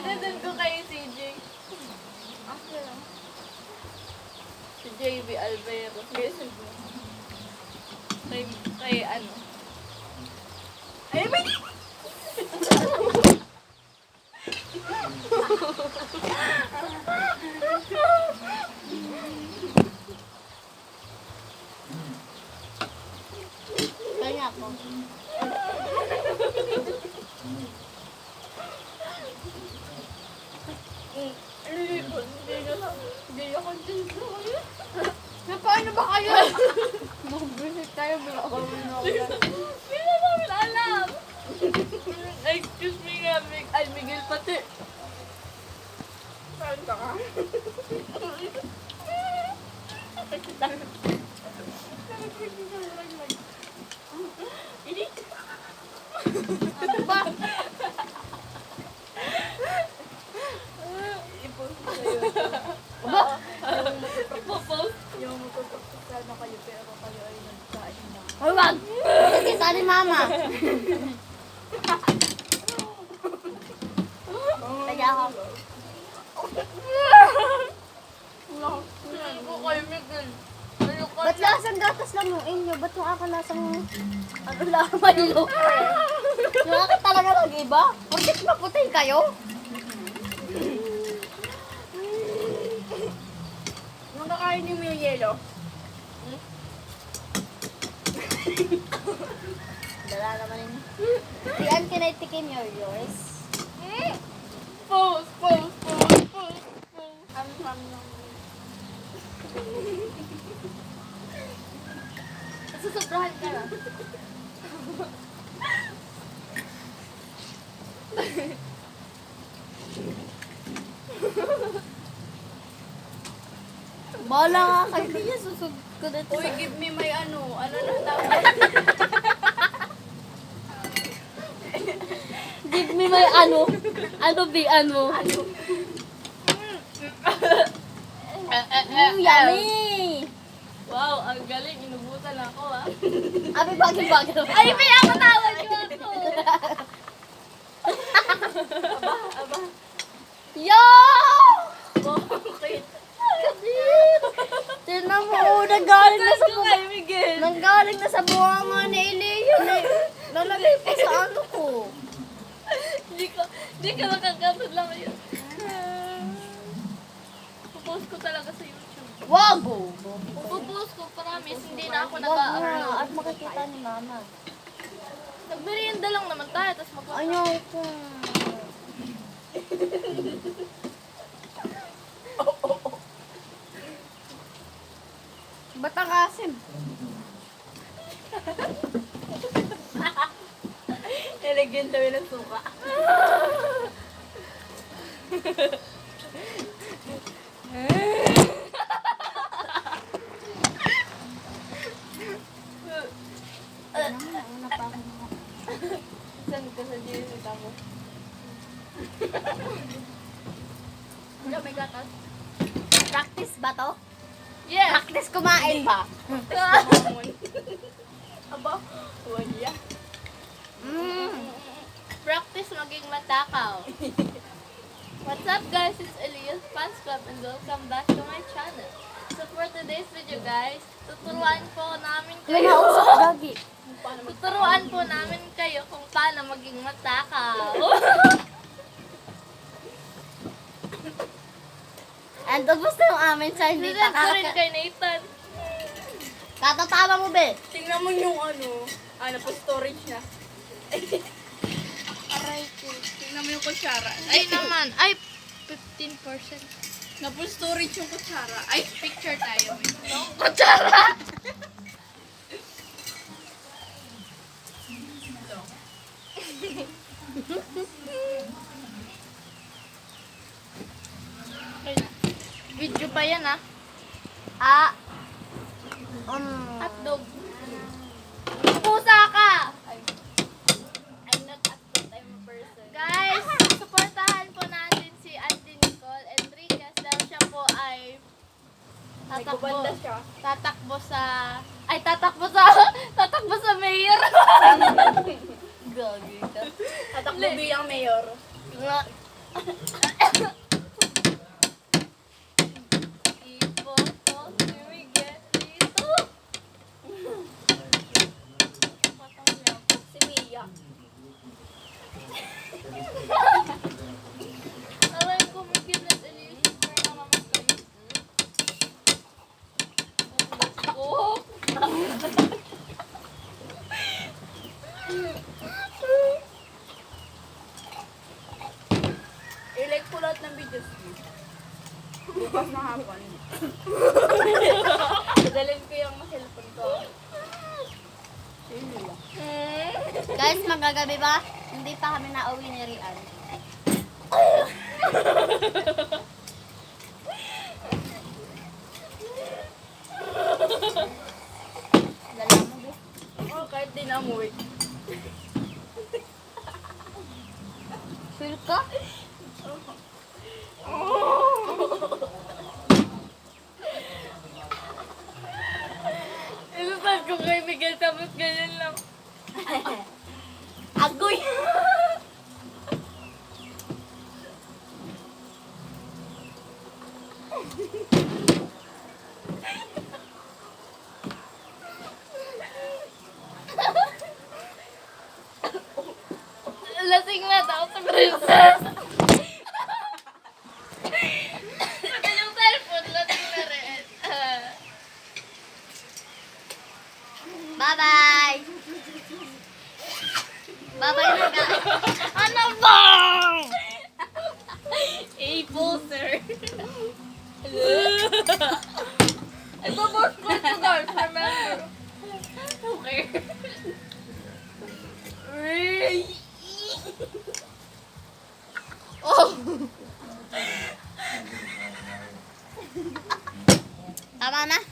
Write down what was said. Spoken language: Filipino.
Pinadun ko kay CJ. Si JB Alvero. Kay ano? Ay, may... Kaya po. Hindi ako dyan sa kayo. Paano ba kayo? Mag-visit tayo, bila ko na ako. Hindi na namin alam. Excuse me nga, ay Miguel pati. Saan ka ka? Ini? Ano ba? I-post ko sa'yo. Ba? Yung matutok sana kayo pero kayo ay nagkain na. Hoy, wag! Kita ni mama. Kaya ako. Saan ko kayo, Miguel? Ba't lasang gatas lang yung inyo? Ba't yung akin lasang... Ano lang, Milo? Yung akin talaga nag-iba? Bakit maputi kayo? Nung nakain niyo yung yelo? Dala naman yun. Rian, can I tikim yours? Pose. Susubrahan ka na. Bahala nga kayo. Kaya susug ko na ito. Uy, give me my ano na tawag? Give me my ano. Ano be ano? Yummy! Wow, ang galing. Inubusan ako, ah. Abi bagay-bagay. Ay, may ako tawag ko ako. Aba. Yo! Bakit? Tignan mo, nanggaling na sa Saan ko kay Miguel? Nanggaling na sa buhanga ni Elian eh. Nalagay pa sa ano ko. Hindi ka makakasad lang yun. Pupost ko talaga sa YouTube. Wago! Pupost ko, promise, hindi na ako Wag nga, nag-upload. at makikita ni mama. Nagmerienda lang naman tayo, tapos Ayaw ko. Ba't ang asim? Nilagyan daw ng suka. Una pa ako. Saan ka sa GC ako? Hindi, may gatas. Practice ba to? Yes! Practice kumain ba? Aba, wala. Practice maging matakaw. What's up guys, it's Elias Fans Club and welcome back to my channel. So for today's video guys, tuturuan po namin May kayo. nausap gagi. Tuturuan po namin kayo kung paano maging matakaw. And tapos na yung amin sa hindi Sinend ko rin takaka. kay Nathan. Tatatawa mo, be. Tingnan mo yung ano po storage na. Aray ko. Tingnan mo yung kutsara. Ay naman, ay 15%. Na full storage yung kutsara. Ay, picture tayo. Kutsara! Video pa yan ah. Ah. Hotdog. Pusa ka! I'm not hotdog, I'm a person. Guys, supportahan po natin si Auntie Nicole Enriquez dahil siya po ay tatakbo sa mayor. Gagi ka. Tatakbo bilang mayor. Nga. Ipo po, here we get dito. Si Mia. Alam ko, may ginas Elise. May namamatay. Let's go. I-like ko lahat ng videos mo. Bukas na hapon. Dalhin ko yung cellphone ko. Guys, magagabi ba? Hindi pa kami nauwi ni Rian. Dala mo, be. Oh, kahit di na umuwi. Feel ka? Ilusad ko kaibigan tapos ganyan lang. Agoy! Lasing na tao sa princess. Pati yung cellphone, lasing na rin. Bye-bye! Bye-bye na, guys. Ano ba? A-poser. Ito-boss ko ito, guys. Remember. Okay. Oh! Tama na.